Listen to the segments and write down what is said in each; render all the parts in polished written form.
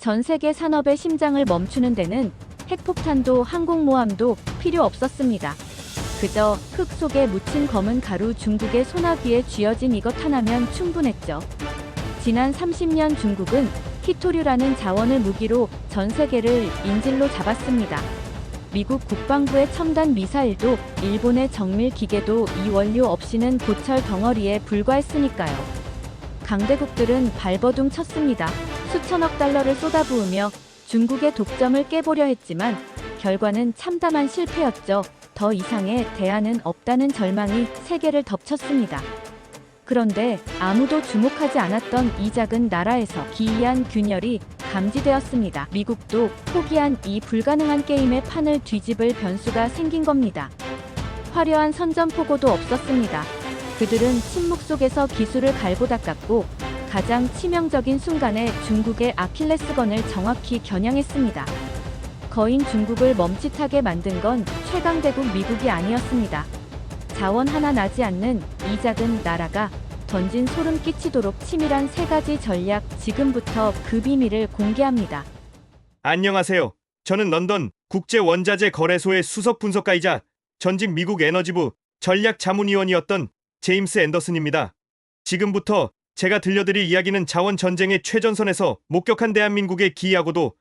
전 세계 산업의 심장을 멈추는 데는 핵폭탄도 항공모함도 필요 없었습니다. 그저 흙 속에 묻힌 검은 가루 중국의 소나기에 쥐어진 이것 하나면 충분했죠. 지난 30년 중국은 히토류라는 자원을 무기로 전 세계를 인질로 잡았습니다. 미국 국방부의 첨단 미사일도 일본의 정밀 기계도 이 원료 없이는 고철 덩어리에 불과했으니까요. 강대국들은 발버둥 쳤습니다. 수천억 달러를 쏟아부으며 중국의 독점을 깨보려 했지만 결과는 참담한 실패였죠. 더 이상의 대안은 없다는 절망이 세계를 덮쳤습니다. 그런데 아무도 주목하지 않았던 이 작은 나라에서 기이한 균열이 감지되었습니다. 미국도 포기한 이 불가능한 게임의 판을 뒤집을 변수가 생긴 겁니다. 화려한 선전포고도 없었습니다. 그들은 침묵 속에서 기술을 갈고 닦았고 가장 치명적인 순간에 중국의 아킬레스건을 정확히 겨냥했습니다. 거인 중국을 멈칫하게 만든 건 최강대국 미국이 아니었습니다. 자원 하나 나지 않는 이 작은 나라가 던진 소름 끼치도록 치밀한 세 가지 전략, 지금부터 그 비밀을 공개합니다. 안녕하세요. 저는 런던 국제원자재 거래소의 수석 분석가이자 전직 미국 에너지부 전략자문위원이었던 제임스 앤더슨입니다. 지금부터 제가 들려드릴 이야기는 자원 전쟁의 최전선에서 목격한 대한민국의 기이하고도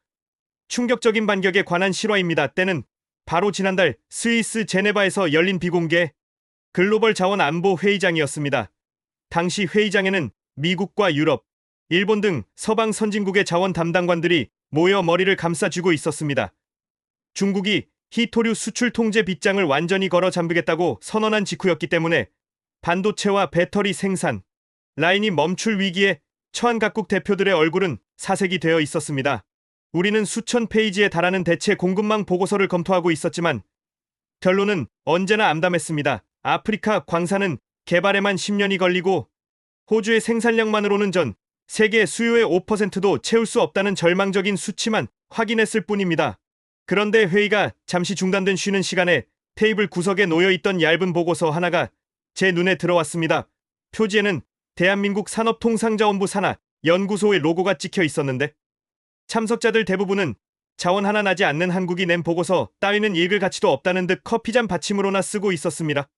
충격적인 반격에 관한 실화입니다. 때는 바로 지난달 스위스 제네바에서 열린 비공개 글로벌 자원 안보 회의장이었습니다. 당시 회의장에는 미국과 유럽, 일본 등 서방 선진국의 자원 담당관들이 모여 머리를 감싸쥐고 있었습니다. 중국이 히토류 수출 통제 빗장을 완전히 걸어 잠그겠다고 선언한 직후였기 때문에 반도체와 배터리 생산 라인이 멈출 위기에 처한 각국 대표들의 얼굴은 사색이 되어 있었습니다. 우리는 수천 페이지에 달하는 대체 공급망 보고서를 검토하고 있었지만 결론은 언제나 암담했습니다. 아프리카 광산은 개발에만 10년이 걸리고 호주의 생산량만으로는 전 세계 수요의 5%도 채울 수 없다는 절망적인 수치만 확인했을 뿐입니다. 그런데 회의가 잠시 중단된 쉬는 시간에 테이블 구석에 놓여있던 얇은 보고서 하나가 제 눈에 들어왔습니다. 표지에는 대한민국 산업통상자원부 산하 연구소의 로고가 찍혀 있었는데 참석자들 대부분은 자원 하나 나지 않는 한국이 낸 보고서 따위는 읽을 가치도 없다는 듯 커피잔 받침으로나 쓰고 있었습니다.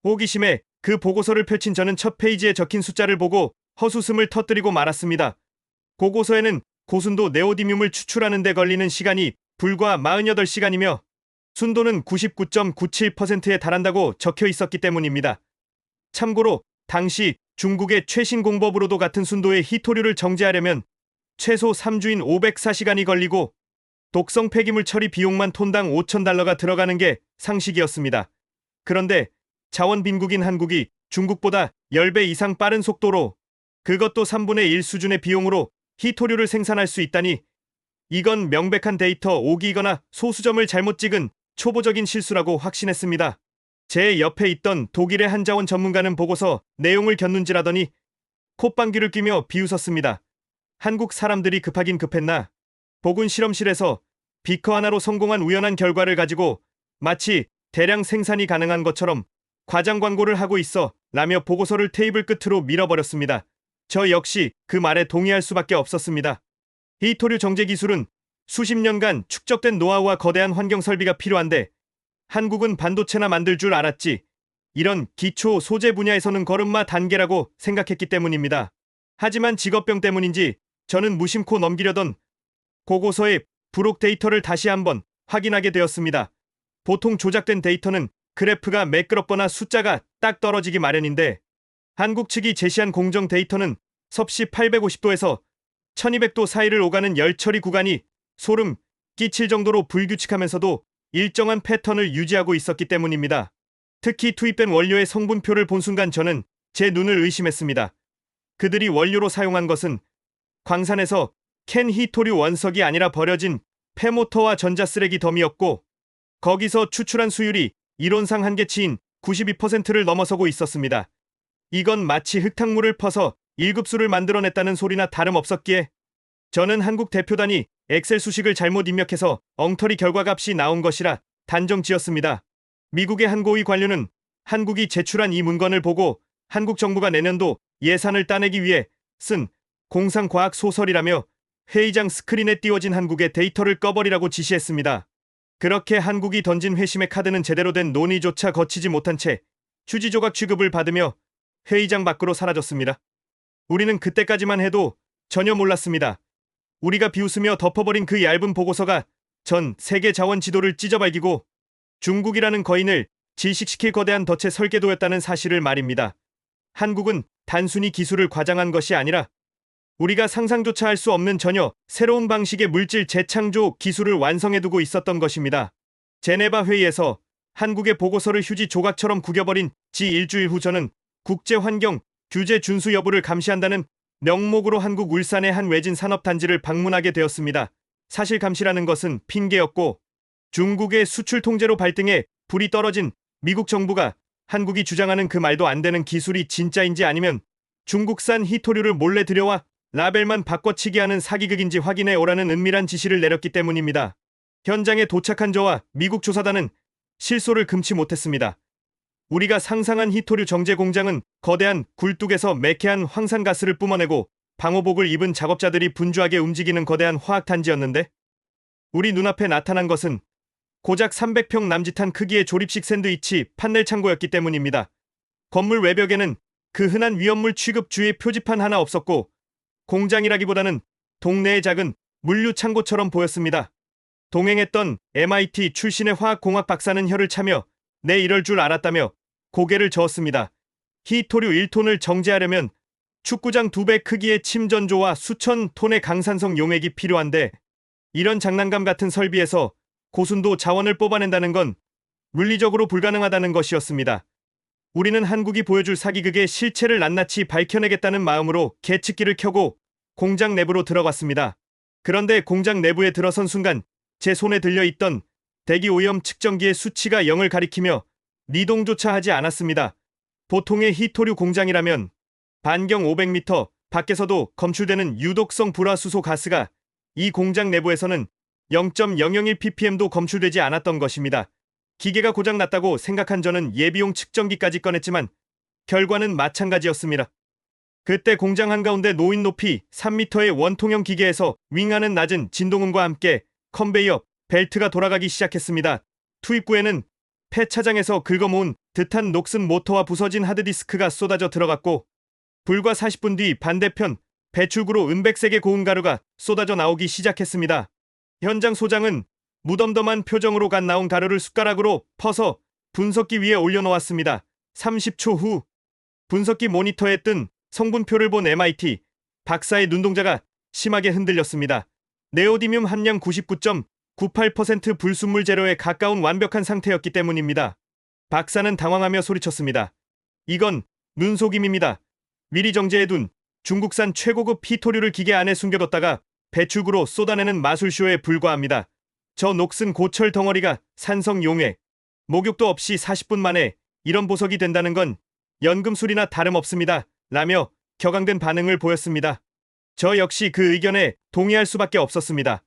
호기심에 그 보고서를 펼친 저는 첫 페이지에 적힌 숫자를 보고 헛웃음을 터뜨리고 말았습니다. 보고서에는 고순도 네오디뮴을 추출하는 데 걸리는 시간이 불과 48시간이며 순도는 99.97%에 달한다고 적혀 있었기 때문입니다. 참고로 당시 중국의 최신 공법으로도 같은 순도의 히토류를 정제하려면 최소 3주인 504시간이 걸리고 독성 폐기물 처리 비용만 톤당 5,000달러가 들어가는 게 상식이었습니다. 그런데 자원 빈국인 한국이 중국보다 10배 이상 빠른 속도로 그것도 3분의 1 수준의 비용으로 히토류를 생산할 수 있다니 이건 명백한 데이터 오기이거나 소수점을 잘못 찍은 초보적인 실수라고 확신했습니다. 제 옆에 있던 독일의 한 자원 전문가는 보고서 내용을 곁눈질하더니 콧방귀를 뀌며 비웃었습니다. 한국 사람들이 급하긴 급했나? 보군 실험실에서 비커 하나로 성공한 우연한 결과를 가지고 마치 대량 생산이 가능한 것처럼 과장 광고를 하고 있어 라며 보고서를 테이블 끝으로 밀어버렸습니다. 저 역시 그 말에 동의할 수밖에 없었습니다. 히토류 정제 기술은 수십 년간 축적된 노하우와 거대한 환경 설비가 필요한데 한국은 반도체나 만들 줄 알았지 이런 기초 소재 분야에서는 걸음마 단계라고 생각했기 때문입니다. 하지만 직업병 때문인지 저는 무심코 넘기려던 보고서의 부록 데이터를 다시 한번 확인하게 되었습니다. 보통 조작된 데이터는 그래프가 매끄럽거나 숫자가 딱 떨어지기 마련인데 한국 측이 제시한 공정 데이터는 섭씨 850도에서 1200도 사이를 오가는 열 처리 구간이 소름 끼칠 정도로 불규칙하면서도 일정한 패턴을 유지하고 있었기 때문입니다. 특히 투입된 원료의 성분표를 본 순간 저는 제 눈을 의심했습니다. 그들이 원료로 사용한 것은 광산에서 캔 히토류 원석이 아니라 버려진 폐모터와 전자쓰레기 덤이었고 거기서 추출한 수율이 이론상 한계치인 92%를 넘어서고 있었습니다. 이건 마치 흙탕물을 퍼서 1급수를 만들어냈다는 소리나 다름없었기에 저는 한국 대표단이 엑셀 수식을 잘못 입력해서 엉터리 결과값이 나온 것이라 단정 지었습니다. 미국의 한 고위 관료는 한국이 제출한 이 문건을 보고 한국 정부가 내년도 예산을 따내기 위해 쓴 공상과학 소설이라며 회의장 스크린에 띄워진 한국의 데이터를 꺼버리라고 지시했습니다. 그렇게 한국이 던진 회심의 카드는 제대로 된 논의조차 거치지 못한 채 휴지 조각 취급을 받으며 회의장 밖으로 사라졌습니다. 우리는 그때까지만 해도 전혀 몰랐습니다. 우리가 비웃으며 덮어버린 그 얇은 보고서가 전 세계 자원 지도를 찢어발기고 중국이라는 거인을 질식시킬 거대한 덫의 설계도였다는 사실을 말입니다. 한국은 단순히 기술을 과장한 것이 아니라 우리가 상상조차 할 수 없는 전혀 새로운 방식의 물질 재창조 기술을 완성해두고 있었던 것입니다. 제네바 회의에서 한국의 보고서를 휴지 조각처럼 구겨버린 지 일주일 후 저는 국제환경 규제 준수 여부를 감시한다는 명목으로 한국 울산의 한 외진 산업단지를 방문하게 되었습니다. 사실 감시라는 것은 핑계였고 중국의 수출 통제로 발등에 불이 떨어진 미국 정부가 한국이 주장하는 그 말도 안 되는 기술이 진짜인지 아니면 중국산 희토류를 몰래 들여와 라벨만 바꿔치기 하는 사기극인지 확인해 오라는 은밀한 지시를 내렸기 때문입니다. 현장에 도착한 저와 미국 조사단은 실소를 금치 못했습니다. 우리가 상상한 희토류 정제 공장은 거대한 굴뚝에서 매캐한 황산가스를 뿜어내고 방호복을 입은 작업자들이 분주하게 움직이는 거대한 화학단지였는데 우리 눈앞에 나타난 것은 고작 300평 남짓한 크기의 조립식 샌드위치 판넬 창고였기 때문입니다. 건물 외벽에는 그 흔한 위험물 취급주의 표지판 하나 없었고 공장이라기보다는 동네의 작은 물류 창고처럼 보였습니다. 동행했던 MIT 출신의 화학공학 박사는 혀를 차며 내 이럴 줄 알았다며 고개를 저었습니다. 희토류 1톤을 정제하려면 축구장 2배 크기의 침전조와 수천 톤의 강산성 용액이 필요한데 이런 장난감 같은 설비에서 고순도 자원을 뽑아낸다는 건 물리적으로 불가능하다는 것이었습니다. 우리는 한국이 보여줄 사기극의 실체를 낱낱이 밝혀내겠다는 마음으로 계측기를 켜고 공장 내부로 들어갔습니다. 그런데 공장 내부에 들어선 순간 제 손에 들려있던 대기오염 측정기의 수치가 0을 가리키며 니동조차 하지 않았습니다. 보통의 희토류 공장이라면 반경 500m 밖에서도 검출되는 유독성 불화수소 가스가 이 공장 내부에서는 0.001ppm도 검출되지 않았던 것입니다. 기계가 고장났다고 생각한 저는 예비용 측정기까지 꺼냈지만 결과는 마찬가지였습니다. 그때 공장 한가운데 노인 높이 3m의 원통형 기계에서 윙하는 낮은 진동음과 함께 컨베이어 벨트가 돌아가기 시작했습니다. 투입구에는 폐차장에서 긁어모은 듯한 녹슨 모터와 부서진 하드디스크가 쏟아져 들어갔고 불과 40분 뒤 반대편 배출구로 은백색의 고운 가루가 쏟아져 나오기 시작했습니다. 현장 소장은 무덤덤한 표정으로 갓 나온 가루를 숟가락으로 퍼서 분석기 위에 올려놓았습니다. 30초 후 분석기 모니터에 뜬 성분표를 본 MIT 박사의 눈동자가 심하게 흔들렸습니다. 네오디뮴 함량 99.98% 불순물 제로에 가까운 완벽한 상태였기 때문입니다. 박사는 당황하며 소리쳤습니다. 이건 눈속임입니다. 미리 정제해둔 중국산 최고급 희토류를 기계 안에 숨겨뒀다가 배출구로 쏟아내는 마술쇼에 불과합니다. 저 녹슨 고철 덩어리가 산성 용액, 목욕도 없이 40분 만에 이런 보석이 된다는 건 연금술이나 다름없습니다. 라며 격앙된 반응을 보였습니다. 저 역시 그 의견에 동의할 수밖에 없었습니다.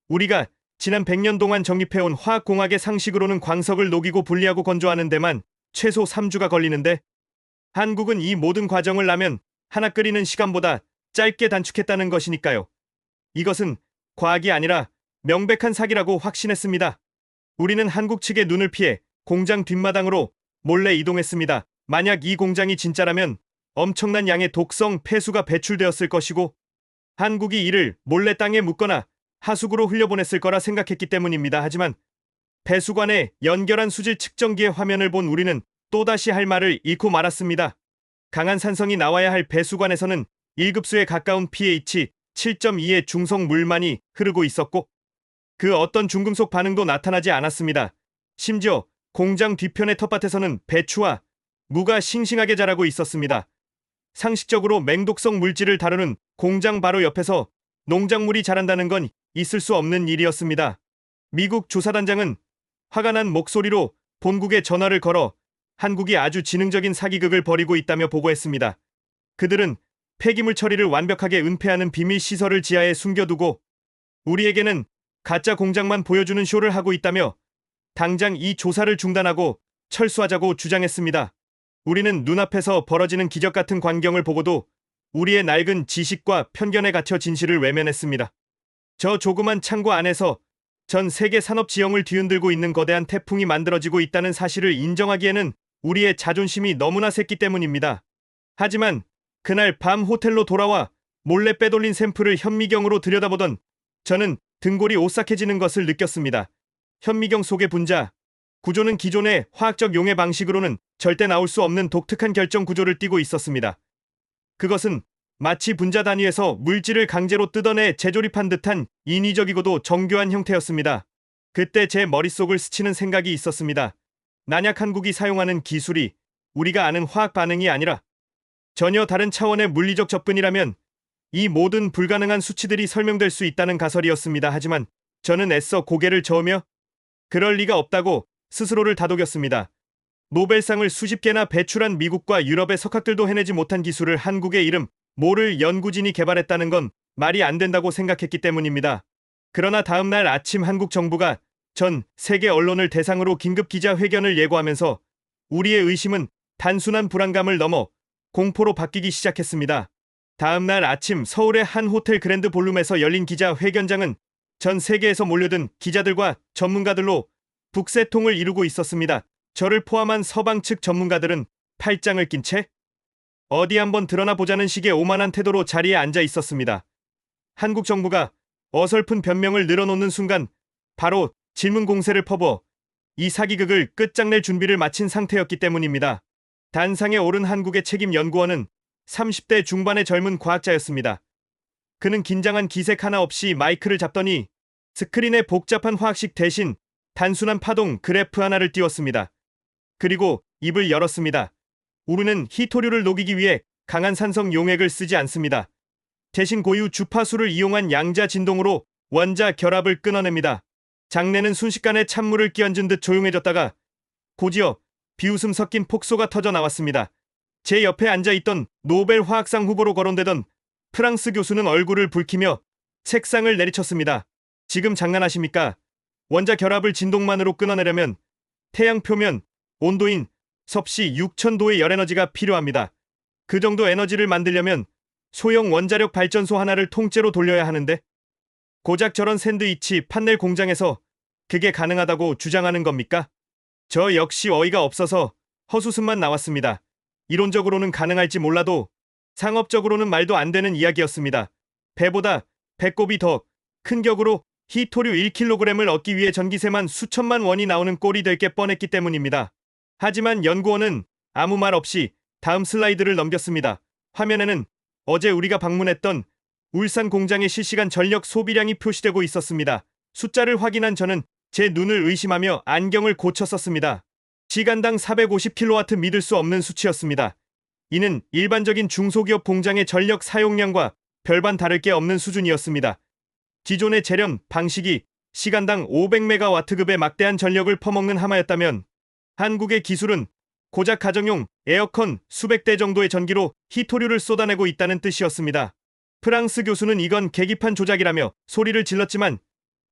우리가 지난 100년 동안 정립해온 화학공학의 상식으로는 광석을 녹이고 분리하고 건조하는 데만 최소 3주가 걸리는데 한국은 이 모든 과정을 라면 하나 끓이는 시간보다 짧게 단축했다는 것이니까요. 이것은 과학이 아니라 명백한 사기라고 확신했습니다. 우리는 한국 측의 눈을 피해 공장 뒷마당으로 몰래 이동했습니다. 만약 이 공장이 진짜라면 엄청난 양의 독성 폐수가 배출되었을 것이고 한국이 이를 몰래 땅에 묻거나 하수구로 흘려보냈을 거라 생각했기 때문입니다. 하지만 배수관에 연결한 수질 측정기의 화면을 본 우리는 또다시 할 말을 잃고 말았습니다. 강한 산성이 나와야 할 배수관에서는 1급수에 가까운 pH 7.2의 중성 물만이 흐르고 있었고 그 어떤 중금속 반응도 나타나지 않았습니다. 심지어 공장 뒤편의 텃밭에서는 배추와 무가 싱싱하게 자라고 있었습니다. 상식적으로 맹독성 물질을 다루는 공장 바로 옆에서 농작물이 자란다는 건 있을 수 없는 일이었습니다. 미국 조사단장은 화가 난 목소리로 본국에 전화를 걸어 한국이 아주 지능적인 사기극을 벌이고 있다며 보고했습니다. 그들은 폐기물 처리를 완벽하게 은폐하는 비밀 시설을 지하에 숨겨두고 우리에게는 가짜 공장만 보여주는 쇼를 하고 있다며 당장 이 조사를 중단하고 철수하자고 주장했습니다. 우리는 눈앞에서 벌어지는 기적 같은 광경을 보고도 우리의 낡은 지식과 편견에 갇혀 진실을 외면했습니다. 저 조그만 창고 안에서 전 세계 산업 지형을 뒤흔들고 있는 거대한 태풍이 만들어지고 있다는 사실을 인정하기에는 우리의 자존심이 너무나 셌기 때문입니다. 하지만 그날 밤 호텔로 돌아와 몰래 빼돌린 샘플을 현미경으로 들여다보던 저는 등골이 오싹해지는 것을 느꼈습니다. 현미경 속의 분자 구조는 기존의 화학적 용해 방식으로는 절대 나올 수 없는 독특한 결정 구조를 띠고 있었습니다. 그것은 마치 분자 단위에서 물질을 강제로 뜯어내 재조립한 듯한 인위적이고도 정교한 형태였습니다. 그때 제 머릿속을 스치는 생각이 있었습니다. 만약 한국이 사용하는 기술이 우리가 아는 화학 반응이 아니라 전혀 다른 차원의 물리적 접근이라면 이 모든 불가능한 수치들이 설명될 수 있다는 가설이었습니다. 하지만 저는 애써 고개를 저으며 그럴 리가 없다고 스스로를 다독였습니다. 노벨상을 수십 개나 배출한 미국과 유럽의 석학들도 해내지 못한 기술을 한국의 이름 모를 연구진이 개발했다는 건 말이 안 된다고 생각했기 때문입니다. 그러나 다음 날 아침 한국 정부가 전 세계 언론을 대상으로 긴급 기자회견을 예고하면서 우리의 의심은 단순한 불안감을 넘어 공포로 바뀌기 시작했습니다. 다음 날 아침 서울의 한 호텔 그랜드 볼룸에서 열린 기자회견장은 전 세계에서 몰려든 기자들과 전문가들로 북새통을 이루고 있었습니다. 저를 포함한 서방 측 전문가들은 팔짱을 낀 채 어디 한번 드러나 보자는 식의 오만한 태도로 자리에 앉아 있었습니다. 한국 정부가 어설픈 변명을 늘어놓는 순간 바로 질문 공세를 퍼부어 이 사기극을 끝장낼 준비를 마친 상태였기 때문입니다. 단상에 오른 한국의 책임 연구원은 30대 중반의 젊은 과학자였습니다. 그는 긴장한 기색 하나 없이 마이크를 잡더니 스크린에 복잡한 화학식 대신 단순한 파동 그래프 하나를 띄웠습니다. 그리고 입을 열었습니다. 우리는 히토류를 녹이기 위해 강한 산성 용액을 쓰지 않습니다. 대신 고유 주파수를 이용한 양자 진동으로 원자 결합을 끊어냅니다. 장내는 순식간에 찬물을 끼얹은 듯 조용해졌다가 곧이어 비웃음 섞인 폭소가 터져 나왔습니다. 제 옆에 앉아있던 노벨 화학상 후보로 거론되던 프랑스 교수는 얼굴을 붉히며 책상을 내리쳤습니다. 지금 장난하십니까? 원자 결합을 진동만으로 끊어내려면 태양 표면 온도인 섭씨 6000도의 열에너지가 필요합니다. 그 정도 에너지를 만들려면 소형 원자력 발전소 하나를 통째로 돌려야 하는데 고작 저런 샌드위치 판넬 공장에서 그게 가능하다고 주장하는 겁니까? 저 역시 어이가 없어서 헛웃음만 나왔습니다. 이론적으로는 가능할지 몰라도 상업적으로는 말도 안 되는 이야기였습니다. 배보다 배꼽이 더 큰 격으로 히토류 1kg을 얻기 위해 전기세만 수천만 원이 나오는 꼴이 될 게 뻔했기 때문입니다. 하지만 연구원은 아무 말 없이 다음 슬라이드를 넘겼습니다. 화면에는 어제 우리가 방문했던 울산 공장의 실시간 전력 소비량이 표시되고 있었습니다. 숫자를 확인한 저는 제 눈을 의심하며 안경을 고쳐 썼습니다. 시간당 450kW 믿을 수 없는 수치였습니다. 이는 일반적인 중소기업 공장의 전력 사용량과 별반 다를 게 없는 수준이었습니다. 기존의 재련 방식이 시간당 500메가와트급의 막대한 전력을 퍼먹는 하마였다면 한국의 기술은 고작 가정용 에어컨 수백 대 정도의 전기로 히토류를 쏟아내고 있다는 뜻이었습니다. 프랑스 교수는 이건 계기판 조작이라며 소리를 질렀지만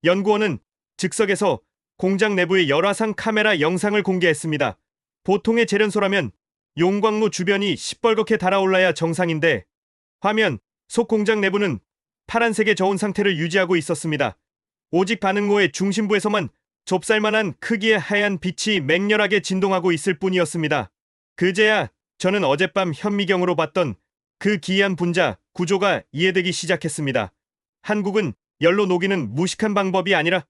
연구원은 즉석에서 공장 내부의 열화상 카메라 영상을 공개했습니다. 보통의 재련소라면 용광로 주변이 시뻘겋게 달아올라야 정상인데 화면 속 공장 내부는 파란색의 저온 상태를 유지하고 있었습니다. 오직 반응로의 중심부에서만 좁쌀만한 크기의 하얀 빛이 맹렬하게 진동하고 있을 뿐이었습니다. 그제야 저는 어젯밤 현미경으로 봤던 그 기이한 분자 구조가 이해되기 시작했습니다. 한국은 열로 녹이는 무식한 방법이 아니라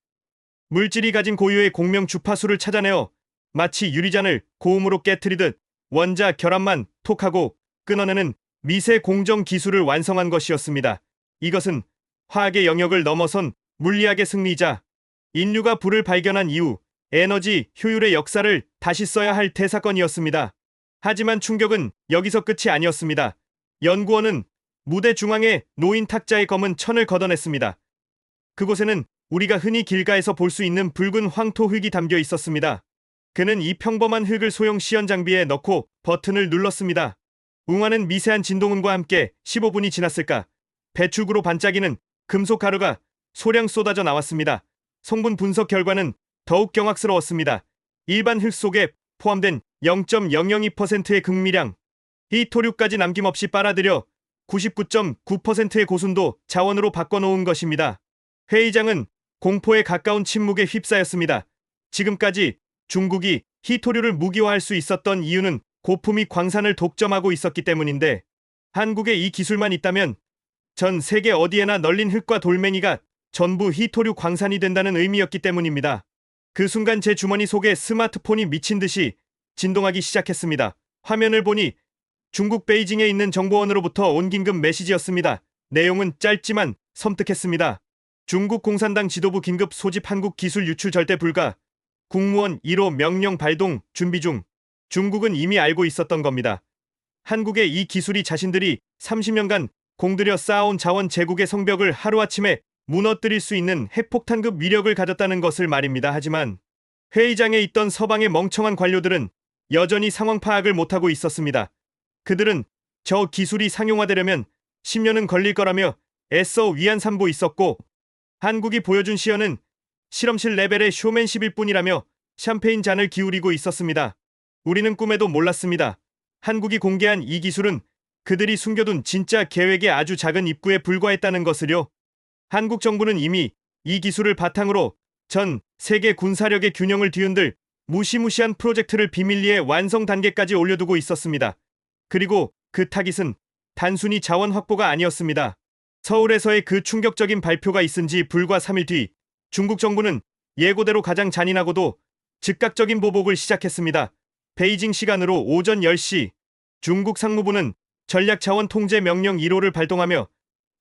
물질이 가진 고유의 공명 주파수를 찾아내어 마치 유리잔을 고음으로 깨트리듯 원자 결합만 톡하고 끊어내는 미세 공정 기술을 완성한 것이었습니다. 이것은 화학의 영역을 넘어선 물리학의 승리이자 인류가 불을 발견한 이후 에너지 효율의 역사를 다시 써야 할 대사건이었습니다. 하지만 충격은 여기서 끝이 아니었습니다. 연구원은 무대 중앙에 놓인 탁자의 검은 천을 걷어냈습니다. 그곳에는 우리가 흔히 길가에서 볼 수 있는 붉은 황토 흙이 담겨 있었습니다. 그는 이 평범한 흙을 소형 시연 장비에 넣고 버튼을 눌렀습니다. 웅하는 미세한 진동음과 함께 15분이 지났을까 배출구로 반짝이는 금속 가루가 소량 쏟아져 나왔습니다. 성분 분석 결과는 더욱 경악스러웠습니다. 일반 흙 속에 포함된 0.002%의 극미량 히토류까지 남김없이 빨아들여 99.9%의 고순도 자원으로 바꿔놓은 것입니다. 회의장은 공포에 가까운 침묵에 휩싸였습니다. 지금까지 중국이 히토류를 무기화할 수 있었던 이유는 고품위 광산을 독점하고 있었기 때문인데, 한국에 이 기술만 있다면 전 세계 어디에나 널린 흙과 돌멩이가 전부 히토류 광산이 된다는 의미였기 때문입니다. 그 순간 제 주머니 속에 스마트폰이 미친 듯이 진동하기 시작했습니다. 화면을 보니 중국 베이징에 있는 정보원으로부터 온 긴급 메시지였습니다. 내용은 짧지만 섬뜩했습니다. 중국 공산당 지도부 긴급 소집 한국 기술 유출 절대 불가. 국무원 1호 명령 발동 준비 중. 중국은 이미 알고 있었던 겁니다. 한국의 이 기술이 자신들이 30년간 공들여 쌓아온 자원 제국의 성벽을 하루아침에 무너뜨릴 수 있는 핵폭탄급 위력을 가졌다는 것을 말입니다. 하지만 회의장에 있던 서방의 멍청한 관료들은 여전히 상황 파악을 못하고 있었습니다. 그들은 저 기술이 상용화되려면 10년은 걸릴 거라며 애써 위안삼고 있었고, 한국이 보여준 시연은 실험실 레벨의 쇼맨십일 뿐이라며 샴페인 잔을 기울이고 있었습니다. 우리는 꿈에도 몰랐습니다. 한국이 공개한 이 기술은 그들이 숨겨둔 진짜 계획의 아주 작은 입구에 불과했다는 것을요. 한국 정부는 이미 이 기술을 바탕으로 전 세계 군사력의 균형을 뒤흔들 무시무시한 프로젝트를 비밀리에 완성 단계까지 올려두고 있었습니다. 그리고 그 타깃은 단순히 자원 확보가 아니었습니다. 서울에서의 그 충격적인 발표가 있은 지 불과 3일 뒤 중국 정부는 예고대로 가장 잔인하고도 즉각적인 보복을 시작했습니다. 베이징 시간으로 오전 10시 중국 상무부는 전략자원 통제 명령 1호를 발동하며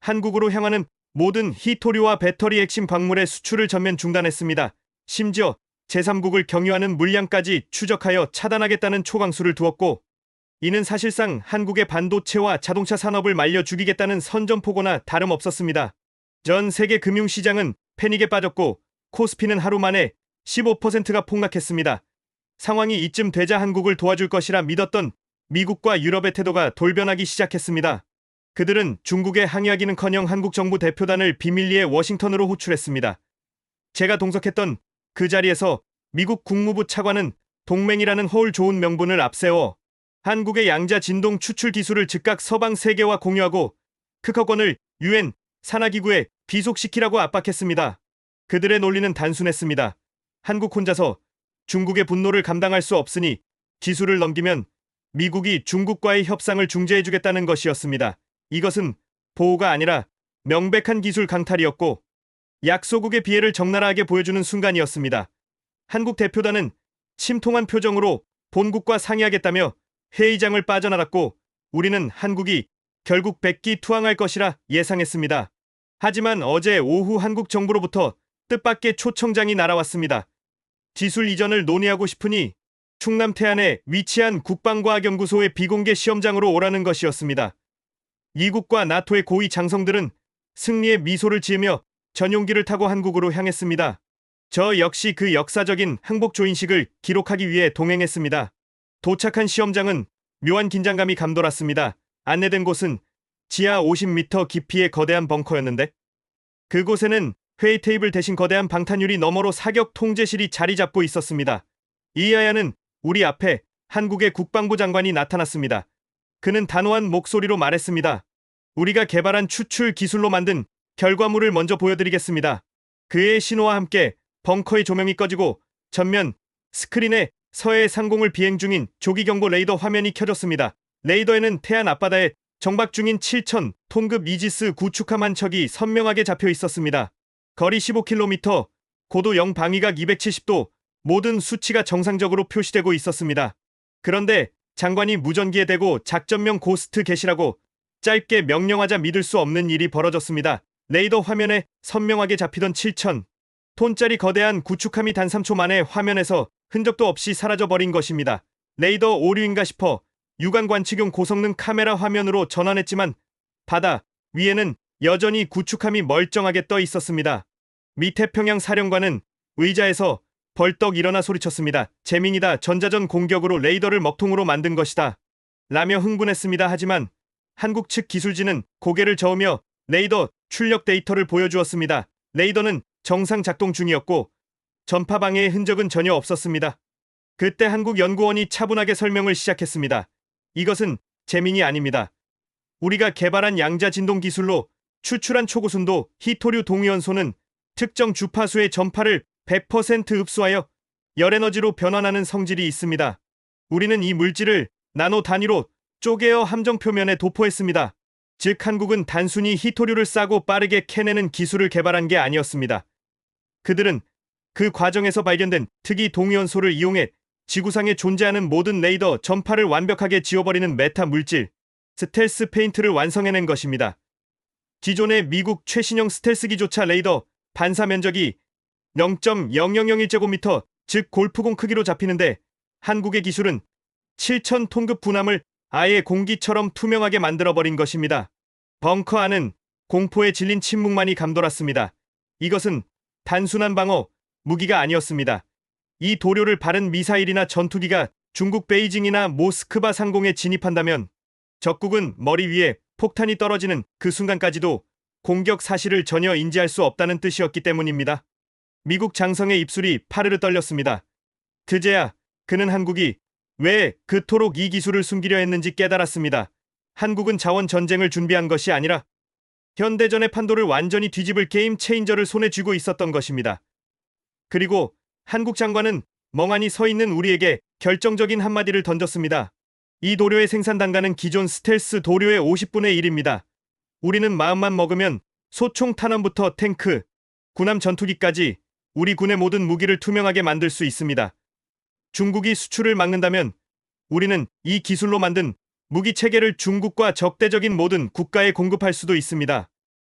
한국으로 향하는 모든 히토류와 배터리 핵심 광물의 수출을 전면 중단했습니다. 심지어 제3국을 경유하는 물량까지 추적하여 차단하겠다는 초강수를 두었고, 이는 사실상 한국의 반도체와 자동차 산업을 말려 죽이겠다는 선전포고나 다름없었습니다. 전 세계 금융시장은 패닉에 빠졌고 코스피는 하루 만에 15%가 폭락했습니다. 상황이 이쯤 되자 한국을 도와줄 것이라 믿었던 미국과 유럽의 태도가 돌변하기 시작했습니다. 그들은 중국에 항의하기는커녕 한국 정부 대표단을 비밀리에 워싱턴으로 호출했습니다. 제가 동석했던 그 자리에서 미국 국무부 차관은 동맹이라는 허울 좋은 명분을 앞세워 한국의 양자 진동 추출 기술을 즉각 서방 세계와 공유하고 특허권을 UN 산하기구에 귀속시키라고 압박했습니다. 그들의 논리는 단순했습니다. 한국 혼자서 중국의 분노를 감당할 수 없으니 기술을 넘기면 미국이 중국과의 협상을 중재해주겠다는 것이었습니다. 이것은 보호가 아니라 명백한 기술 강탈이었고 약소국의 비애를 적나라하게 보여주는 순간이었습니다. 한국 대표단은 침통한 표정으로 본국과 상의하겠다며 회의장을 빠져나갔고, 우리는 한국이 결국 백기투항할 것이라 예상했습니다. 하지만 어제 오후 한국 정부로부터 뜻밖의 초청장이 날아왔습니다. 기술 이전을 논의하고 싶으니 충남 태안에 위치한 국방과학연구소의 비공개 시험장으로 오라는 것이었습니다. 미국과 나토의 고위 장성들은 승리의 미소를 지으며 전용기를 타고 한국으로 향했습니다. 저 역시 그 역사적인 항복 조인식을 기록하기 위해 동행했습니다. 도착한 시험장은 묘한 긴장감이 감돌았습니다. 안내된 곳은 지하 50m 깊이의 거대한 벙커였는데, 그곳에는 회의 테이블 대신 거대한 방탄유리 너머로 사격 통제실이 자리 잡고 있었습니다. 이하야는 우리 앞에 한국의 국방부 장관이 나타났습니다. 그는 단호한 목소리로 말했습니다. 우리가 개발한 추출 기술로 만든 결과물을 먼저 보여드리겠습니다. 그의 신호와 함께 벙커의 조명이 꺼지고 전면 스크린에 서해 상공을 비행 중인 조기경보 레이더 화면이 켜졌습니다. 레이더에는 태안 앞바다에 정박 중인 7,000 톤급 이지스 구축함 한 척이 선명하게 잡혀 있었습니다. 거리 15km, 고도 영방위각 270도, 모든 수치가 정상적으로 표시되고 있었습니다. 그런데 장관이 무전기에 대고 작전명 고스트 개시라고 짧게 명령하자 믿을 수 없는 일이 벌어졌습니다. 레이더 화면에 선명하게 잡히던 7,000 톤짜리 거대한 구축함이 단 3초 만에 화면에서 흔적도 없이 사라져버린 것입니다. 레이더 오류인가 싶어 유관 관측용 고성능 카메라 화면으로 전환했지만 바다 위에는 여전히 구축함이 멀쩡하게 떠 있었습니다. 미태평양 사령관은 의자에서 벌떡 일어나 소리쳤습니다. 재민이다. 전자전 공격으로 레이더를 먹통으로 만든 것이다. 라며 흥분했습니다. 하지만 한국 측 기술진은 고개를 저으며 레이더 출력 데이터를 보여주었습니다. 레이더는 정상 작동 중이었고 전파 방해의 흔적은 전혀 없었습니다. 그때 한국 연구원이 차분하게 설명을 시작했습니다. 이것은 재민이 아닙니다. 우리가 개발한 양자 진동 기술로 추출한 초고순도 히토류 동위원소는 특정 주파수의 전파를 100% 흡수하여 열에너지로 변환하는 성질이 있습니다. 우리는 이 물질을 나노 단위로 쪼개어 함정 표면에 도포했습니다. 즉 한국은 단순히 히토류를 싸고 빠르게 캐내는 기술을 개발한 게 아니었습니다. 그들은 그 과정에서 발견된 특이 동위원소를 이용해 지구상에 존재하는 모든 레이더 전파를 완벽하게 지워버리는 메타 물질, 스텔스 페인트를 완성해낸 것입니다. 기존의 미국 최신형 스텔스기조차 레이더 반사 면적이 0.0001제곱미터, 즉 골프공 크기로 잡히는데 한국의 기술은 7,000톤급 분함을 아예 공기처럼 투명하게 만들어버린 것입니다. 벙커 안은 공포에 질린 침묵만이 감돌았습니다. 이것은 단순한 방어 무기가 아니었습니다. 이 도료를 바른 미사일이나 전투기가 중국 베이징이나 모스크바 상공에 진입한다면 적국은 머리 위에 폭탄이 떨어지는 그 순간까지도 공격 사실을 전혀 인지할 수 없다는 뜻이었기 때문입니다. 미국 장성의 입술이 파르르 떨렸습니다. 그제야 그는 한국이 왜 그토록 이 기술을 숨기려 했는지 깨달았습니다. 한국은 자원 전쟁을 준비한 것이 아니라 현대전의 판도를 완전히 뒤집을 게임 체인저를 손에 쥐고 있었던 것입니다. 그리고 한국 장관은 멍하니 서 있는 우리에게 결정적인 한마디를 던졌습니다. 이 도료의 생산 단가는 기존 스텔스 도료의 50분의 1입니다. 우리는 마음만 먹으면 소총 탄환부터 탱크, 군함 전투기까지 우리 군의 모든 무기를 투명하게 만들 수 있습니다. 중국이 수출을 막는다면 우리는 이 기술로 만든 무기 체계를 중국과 적대적인 모든 국가에 공급할 수도 있습니다.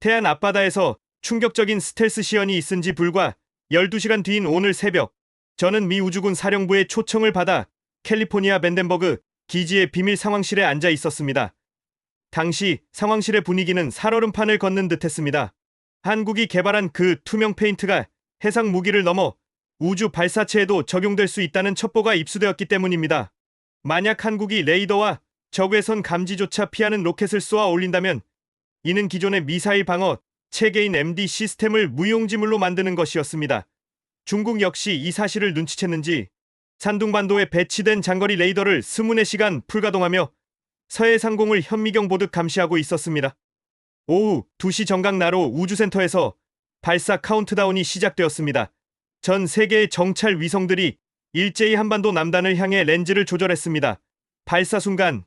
태안 앞바다에서 충격적인 스텔스 시연이 있은 지 불과 12시간 뒤인 오늘 새벽, 저는 미 우주군 사령부의 초청을 받아 캘리포니아 벤덴버그 기지의 비밀 상황실에 앉아 있었습니다. 당시 상황실의 분위기는 살얼음판을 걷는 듯했습니다. 한국이 개발한 그 투명 페인트가 해상 무기를 넘어 우주 발사체에도 적용될 수 있다는 첩보가 입수되었기 때문입니다. 만약 한국이 레이더와 적외선 감지조차 피하는 로켓을 쏘아 올린다면 이는 기존의 미사일 방어 체계인 MD 시스템을 무용지물로 만드는 것이었습니다. 중국 역시 이 사실을 눈치챘는지 산둥반도에 배치된 장거리 레이더를 24시간 풀가동하며 서해 상공을 현미경 보듯 감시하고 있었습니다. 오후 2시 정각 나로 우주센터에서 발사 카운트다운이 시작되었습니다. 전 세계의 정찰 위성들이 일제히 한반도 남단을 향해 렌즈를 조절했습니다. 발사 순간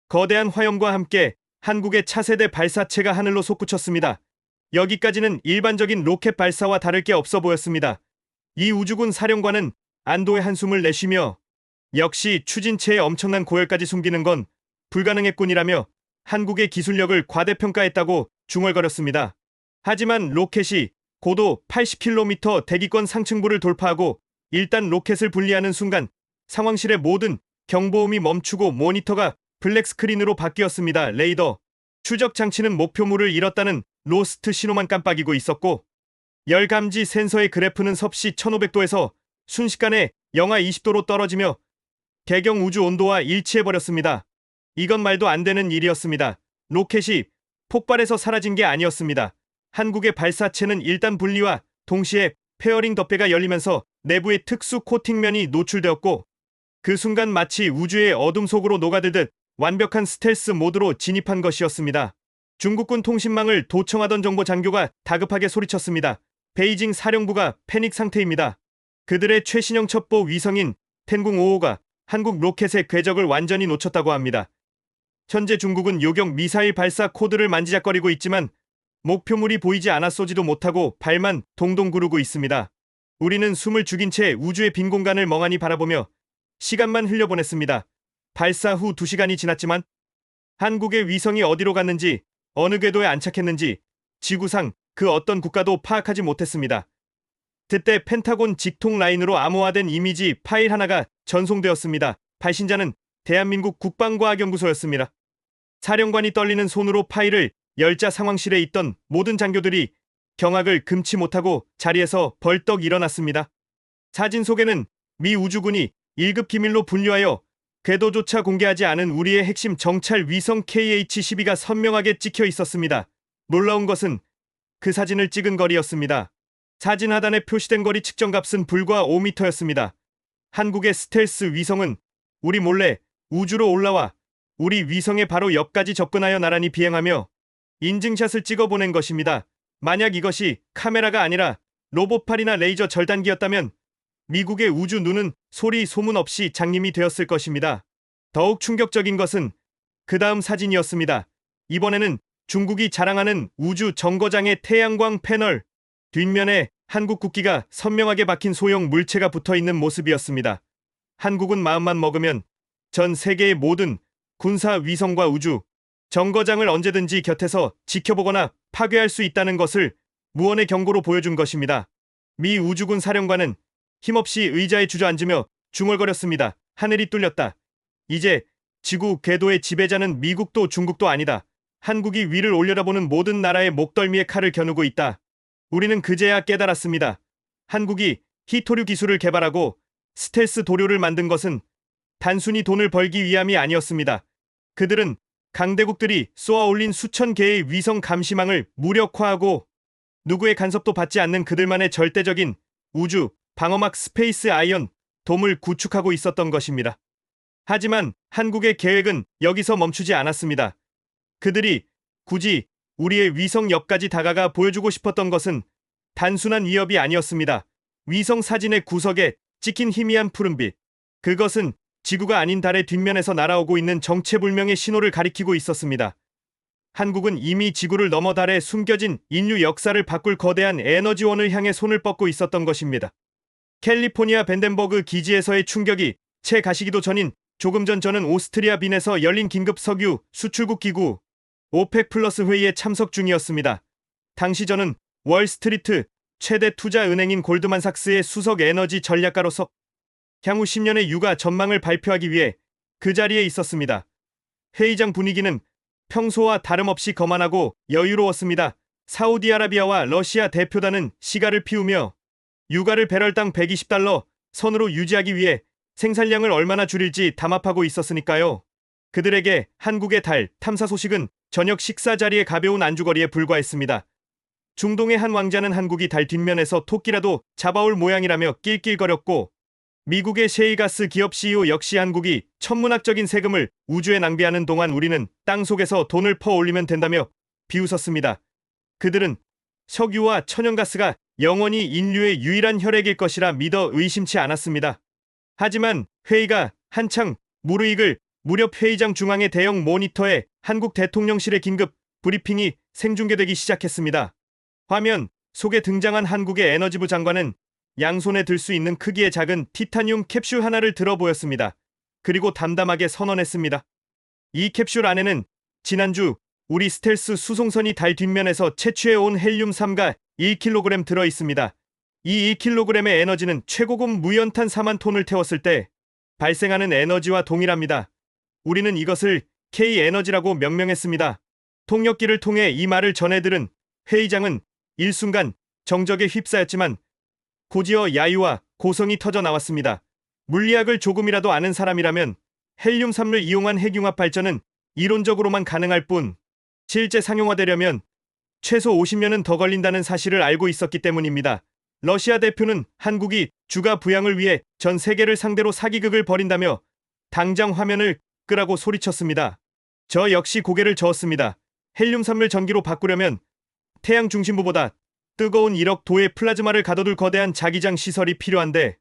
거대한 화염과 함께 한국의 차세대 발사체가 하늘로 솟구쳤습니다. 여기까지는 일반적인 로켓 발사와 다를 게 없어 보였습니다. 이 우주군 사령관은 안도의 한숨을 내쉬며 역시 추진체의 엄청난 고열까지 숨기는 건 불가능했군이라며 한국의 기술력을 과대평가했다고 중얼거렸습니다. 하지만 로켓이 고도 80km 대기권 상층부를 돌파하고 일단 로켓을 분리하는 순간 상황실의 모든 경보음이 멈추고 모니터가 블랙 스크린으로 바뀌었습니다. 레이더 추적 장치는 목표물을 잃었다는 로스트 신호만 깜빡이고 있었고 열 감지 센서의 그래프는 섭씨 1500도에서 순식간에 영하 20도로 떨어지며 개경 우주 온도와 일치해버렸습니다. 이건 말도 안 되는 일이었습니다. 로켓이 폭발해서 사라진 게 아니었습니다. 한국의 발사체는 일단 분리와 동시에 페어링 덮개가 열리면서 내부의 특수 코팅면이 노출되었고 그 순간 마치 우주의 어둠 속으로 녹아들듯 완벽한 스텔스 모드로 진입한 것이었습니다. 중국군 통신망을 도청하던 정보 장교가 다급하게 소리쳤습니다. 베이징 사령부가 패닉 상태입니다. 그들의 최신형 첩보 위성인 텐궁 5호가 한국 로켓의 궤적을 완전히 놓쳤다고 합니다. 현재 중국은 요격 미사일 발사 코드를 만지작거리고 있지만 목표물이 보이지 않아 쏘지도 못하고 발만 동동 구르고 있습니다. 우리는 숨을 죽인 채 우주의 빈 공간을 멍하니 바라보며 시간만 흘려보냈습니다. 발사 후 2시간이 지났지만 한국의 위성이 어디로 갔는지 어느 궤도에 안착했는지 지구상 그 어떤 국가도 파악하지 못했습니다. 그때 펜타곤 직통 라인으로 암호화된 이미지 파일 하나가 전송되었습니다. 발신자는 대한민국 국방과학연구소였습니다. 사령관이 떨리는 손으로 파일을 열자 상황실에 있던 모든 장교들이 경악을 금치 못하고 자리에서 벌떡 일어났습니다. 사진 속에는 미 우주군이 1급 기밀로 분류하여 궤도조차 공개하지 않은 우리의 핵심 정찰 위성 KH-12가 선명하게 찍혀 있었습니다. 놀라운 것은 그 사진을 찍은 거리였습니다. 사진 하단에 표시된 거리 측정값은 불과 5m였습니다. 한국의 스텔스 위성은 우리 몰래 우주로 올라와 우리 위성의 바로 옆까지 접근하여 나란히 비행하며 인증샷을 찍어 보낸 것입니다. 만약 이것이 카메라가 아니라 로봇팔이나 레이저 절단기였다면 미국의 우주 눈은 소리 소문 없이 장님이 되었을 것입니다. 더욱 충격적인 것은 그 다음 사진이었습니다. 이번에는 중국이 자랑하는 우주 정거장의 태양광 패널 뒷면에 한국 국기가 선명하게 박힌 소형 물체가 붙어 있는 모습이었습니다. 한국은 마음만 먹으면 전 세계의 모든 군사 위성과 우주 정거장을 언제든지 곁에서 지켜보거나 파괴할 수 있다는 것을 무언의 경고로 보여준 것입니다. 미 우주군 사령관은 힘없이 의자에 주저앉으며 중얼거렸습니다. 하늘이 뚫렸다. 이제 지구 궤도의 지배자는 미국도 중국도 아니다. 한국이 위를 올려다보는 모든 나라의 목덜미에 칼을 겨누고 있다. 우리는 그제야 깨달았습니다. 한국이 히토류 기술을 개발하고 스텔스 도료를 만든 것은 단순히 돈을 벌기 위함이 아니었습니다. 그들은 강대국들이 쏘아 올린 수천 개의 위성 감시망을 무력화하고 누구의 간섭도 받지 않는 그들만의 절대적인 우주 방어막 스페이스 아이언 돔을 구축하고 있었던 것입니다. 하지만 한국의 계획은 여기서 멈추지 않았습니다. 그들이 굳이 우리의 위성 옆까지 다가가 보여주고 싶었던 것은 단순한 위협이 아니었습니다. 위성 사진의 구석에 찍힌 희미한 푸른빛. 그것은 지구가 아닌 달의 뒷면에서 날아오고 있는 정체불명의 신호를 가리키고 있었습니다. 한국은 이미 지구를 넘어 달에 숨겨진 인류 역사를 바꿀 거대한 에너지원을 향해 손을 뻗고 있었던 것입니다. 캘리포니아 벤덴버그 기지에서의 충격이 채 가시기도 전인 조금 전 저는 오스트리아 빈에서 열린 긴급 석유 수출국 기구 오펙 플러스 회의에 참석 중이었습니다. 당시 저는 월스트리트 최대 투자 은행인 골드만삭스의 수석 에너지 전략가로서 향후 10년의 유가 전망을 발표하기 위해 그 자리에 있었습니다. 회의장 분위기는 평소와 다름없이 거만하고 여유로웠습니다. 사우디아라비아와 러시아 대표단은 시가를 피우며 유가를 배럴당 120달러 선으로 유지하기 위해 생산량을 얼마나 줄일지 담합하고 있었으니까요. 그들에게 한국의 달 탐사 소식은 저녁 식사 자리의 가벼운 안주거리에 불과했습니다. 중동의 한 왕자는 한국이 달 뒷면에서 토끼라도 잡아올 모양이라며 낄낄거렸고 미국의 셰일가스 기업 CEO 역시 한국이 천문학적인 세금을 우주에 낭비하는 동안 우리는 땅속에서 돈을 퍼올리면 된다며 비웃었습니다. 그들은 석유와 천연가스가 영원히 인류의 유일한 혈액일 것이라 믿어 의심치 않았습니다. 하지만 회의가 한창 무르익을 무렵 회의장 중앙의 대형 모니터에 한국 대통령실의 긴급 브리핑이 생중계되기 시작했습니다. 화면 속에 등장한 한국의 에너지부 장관은 양손에 들 수 있는 크기의 작은 티타늄 캡슐 하나를 들어 보였습니다. 그리고 담담하게 선언했습니다. 이 캡슐 안에는 지난주 우리 스텔스 수송선이 달 뒷면에서 채취해온 헬륨3가 1kg 들어 있습니다. 이 1kg의 에너지는 최고급 무연탄 4만 톤을 태웠을 때 발생하는 에너지와 동일합니다. 우리는 이것을 K에너지라고 명명했습니다. 통역기를 통해 이 말을 전해들은 회의장은 일순간 정적에 휩싸였지만 곧이어 야유와 고성이 터져 나왔습니다. 물리학을 조금이라도 아는 사람이라면 헬륨3를 이용한 핵융합 발전은 이론적으로만 가능할 뿐 실제 상용화되려면 최소 50년은 더 걸린다는 사실을 알고 있었기 때문입니다. 러시아 대표는 한국이 주가 부양을 위해 전 세계를 상대로 사기극을 벌인다며 당장 화면을 끄라고 소리쳤습니다. 저 역시 고개를 저었습니다. 헬륨3을 전기로 바꾸려면 태양 중심부보다 뜨거운 1억 도의 플라즈마를 가둬둘 거대한 자기장 시설이 필요한데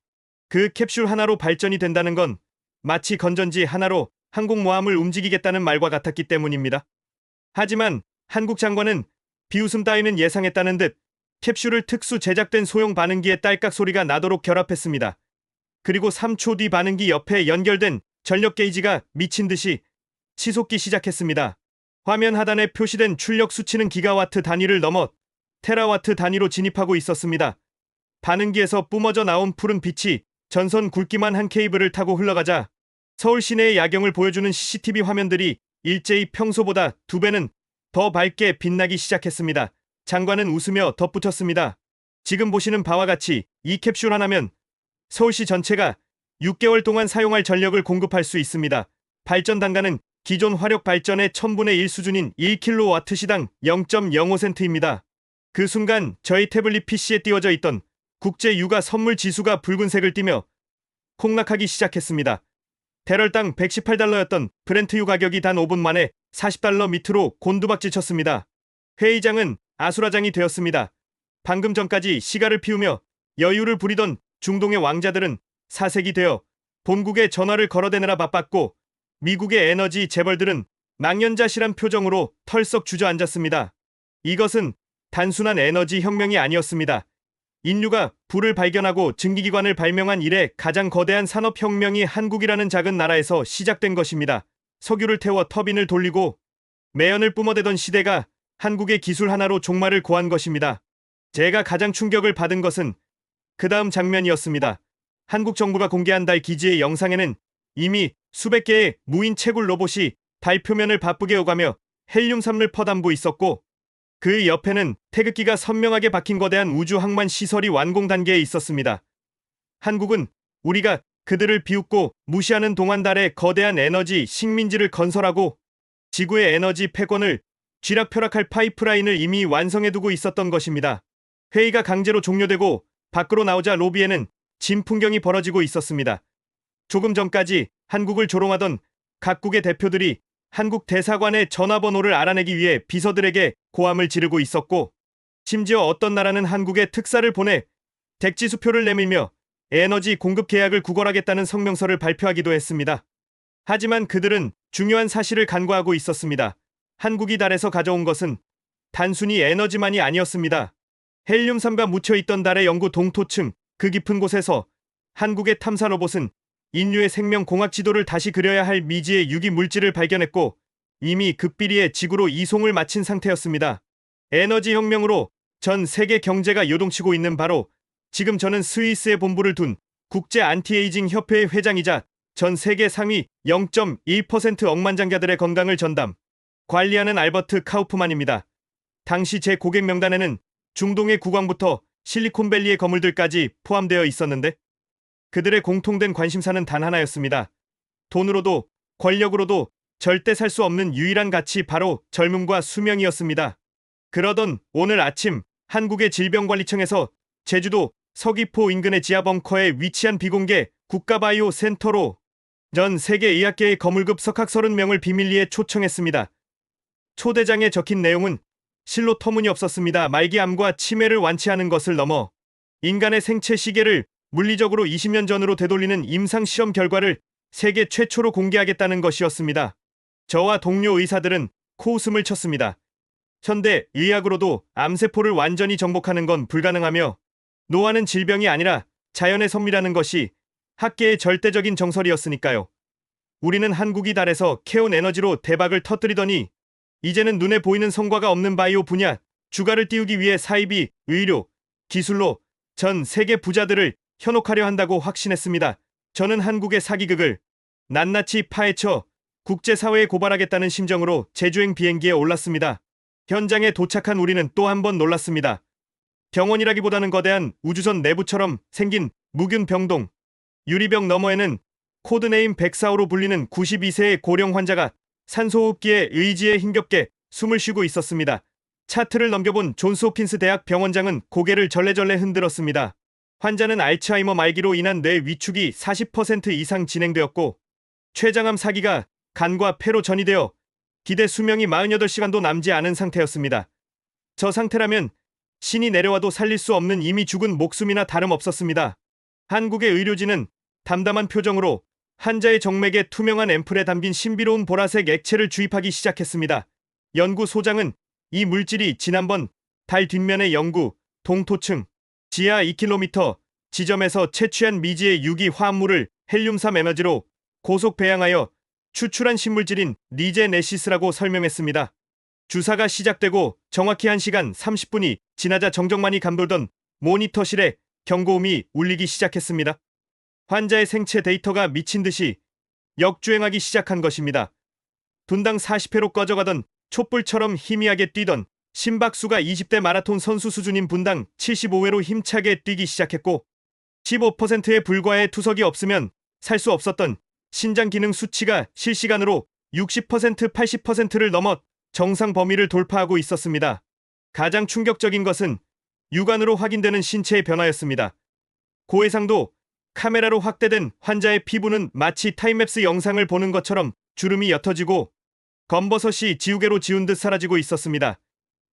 그 캡슐 하나로 발전이 된다는 건 마치 건전지 하나로 항공모함을 움직이겠다는 말과 같았기 때문입니다. 하지만 한국 장관은 비웃음 따위는 예상했다는 듯 캡슐을 특수 제작된 소형 반응기에 딸깍 소리가 나도록 결합했습니다. 그리고 3초 뒤 반응기 옆에 연결된 전력 게이지가 미친 듯이 치솟기 시작했습니다. 화면 하단에 표시된 출력 수치는 기가와트 단위를 넘어 테라와트 단위로 진입하고 있었습니다. 반응기에서 뿜어져 나온 푸른 빛이 전선 굵기만 한 케이블을 타고 흘러가자 서울 시내의 야경을 보여주는 CCTV 화면들이 일제히 평소보다 2배는 더 밝게 빛나기 시작했습니다. 장관은 웃으며 덧붙였습니다. 지금 보시는 바와 같이 이 캡슐 하나면 서울시 전체가 6개월 동안 사용할 전력을 공급할 수 있습니다. 발전 단가는 기존 화력 발전의 1000분의 1 수준인 1kW 시당 0.05센트입니다. 그 순간 저희 태블릿 PC에 띄워져 있던 국제 유가 선물 지수가 붉은색을 띠며 폭락하기 시작했습니다. 대럴당 118달러였던 브렌트유 가격이 단 5분 만에 40달러 밑으로 곤두박질 쳤습니다. 회의장은 아수라장이 되었습니다. 방금 전까지 시가를 피우며 여유를 부리던 중동의 왕자들은 사색이 되어 본국에 전화를 걸어대느라 바빴고 미국의 에너지 재벌들은 망연자실한 표정으로 털썩 주저앉았습니다. 이것은 단순한 에너지 혁명이 아니었습니다. 인류가 불을 발견하고 증기기관을 발명한 이래 가장 거대한 산업혁명이 한국이라는 작은 나라에서 시작된 것입니다. 석유를 태워 터빈을 돌리고 매연을 뿜어대던 시대가 한국의 기술 하나로 종말을 고한 것입니다. 제가 가장 충격을 받은 것은 그 다음 장면이었습니다. 한국 정부가 공개한 달 기지의 영상에는 이미 수백 개의 무인 채굴 로봇이 달 표면을 바쁘게 오가며 헬륨3를 퍼담고 있었고 그 옆에는 태극기가 선명하게 박힌 거대한 우주 항만 시설이 완공 단계에 있었습니다. 한국은 우리가 그들을 비웃고 무시하는 동안 달에 거대한 에너지 식민지를 건설하고 지구의 에너지 패권을 쥐락펴락할 파이프라인을 이미 완성해두고 있었던 것입니다. 회의가 강제로 종료되고 밖으로 나오자 로비에는 진풍경이 벌어지고 있었습니다. 조금 전까지 한국을 조롱하던 각국의 대표들이 한국 대사관의 전화번호를 알아내기 위해 비서들에게 고함을 지르고 있었고 심지어 어떤 나라는 한국에 특사를 보내 백지수표를 내밀며 에너지 공급 계약을 구걸하겠다는 성명서를 발표하기도 했습니다. 하지만 그들은 중요한 사실을 간과하고 있었습니다. 한국이 달에서 가져온 것은 단순히 에너지만이 아니었습니다. 헬륨3가 묻혀있던 달의 영구 동토층 그 깊은 곳에서 한국의 탐사 로봇은 인류의 생명공학 지도를 다시 그려야 할 미지의 유기 물질을 발견했고 이미 극비리의 지구로 이송을 마친 상태였습니다. 에너지 혁명으로 전 세계 경제가 요동치고 있는 바로 지금 저는 스위스에 본부를 둔 국제 안티에이징 협회의 회장이자 전 세계 상위 0.1% 억만장자들의 건강을 전담, 관리하는 알버트 카우프만입니다. 당시 제 고객 명단에는 중동의 국왕부터 실리콘밸리의 거물들까지 포함되어 있었는데 그들의 공통된 관심사는 단 하나였습니다. 돈으로도 권력으로도 절대 살 수 없는 유일한 가치 바로 젊음과 수명이었습니다. 그러던 오늘 아침 한국의 질병관리청에서 제주도 서귀포 인근의 지하 벙커에 위치한 비공개 국가바이오 센터로 전 세계 의학계의 거물급 석학 30명을 비밀리에 초청했습니다. 초대장에 적힌 내용은 실로 터무니없었습니다. 말기암과 치매를 완치하는 것을 넘어 인간의 생체 시계를 물리적으로 20년 전으로 되돌리는 임상시험 결과를 세계 최초로 공개하겠다는 것이었습니다. 저와 동료 의사들은 코웃음을 쳤습니다. 현대 의학으로도 암세포를 완전히 정복하는 건 불가능하며 노화는 질병이 아니라 자연의 섭리라는 것이 학계의 절대적인 정설이었으니까요. 우리는 한국이 달에서 캐온 에너지로 대박을 터뜨리더니 이제는 눈에 보이는 성과가 없는 바이오 분야 주가를 띄우기 위해 사이비, 의료, 기술로 전 세계 부자들을 현혹하려 한다고 확신했습니다. 저는 한국의 사기극을 낱낱이 파헤쳐 국제사회에 고발하겠다는 심정으로 제주행 비행기에 올랐습니다. 현장에 도착한 우리는 또 한 번 놀랐습니다. 병원이라기보다는 거대한 우주선 내부처럼 생긴 무균 병동. 유리병 너머에는 코드네임 104호로 불리는 92세의 고령 환자가 산소호흡기에 의지에 힘겹게 숨을 쉬고 있었습니다. 차트를 넘겨본 존스홉킨스 대학 병원장은 고개를 절레절레 흔들었습니다. 환자는 알츠하이머 말기로 인한 뇌 위축이 40% 이상 진행되었고 췌장암 사기가 간과 폐로 전이되어 기대 수명이 48시간도 남지 않은 상태였습니다. 저 상태라면 신이 내려와도 살릴 수 없는 이미 죽은 목숨이나 다름없었습니다. 한국의 의료진은 담담한 표정으로 환자의 정맥에 투명한 앰플에 담긴 신비로운 보라색 액체를 주입하기 시작했습니다. 연구소장은 이 물질이 지난번 달 뒷면의 영구 동토층 지하 2km 지점에서 채취한 미지의 유기 화합물을 헬륨3 에너지로 고속 배양하여 추출한 신물질인 리제네시스라고 설명했습니다. 주사가 시작되고 정확히 1시간 30분이 지나자 정적만이 감돌던 모니터실에 경고음이 울리기 시작했습니다. 환자의 생체 데이터가 미친 듯이 역주행하기 시작한 것입니다. 분당 40회로 꺼져가던 촛불처럼 희미하게 뛰던 심박수가 20대 마라톤 선수 수준인 분당 75회로 힘차게 뛰기 시작했고 15%에 불과해 투석이 없으면 살 수 없었던 신장 기능 수치가 실시간으로 60%, 80%를 넘어 정상 범위를 돌파하고 있었습니다. 가장 충격적인 것은 육안으로 확인되는 신체의 변화였습니다. 고해상도 카메라로 확대된 환자의 피부는 마치 타임랩스 영상을 보는 것처럼 주름이 옅어지고 검버섯이 지우개로 지운 듯 사라지고 있었습니다.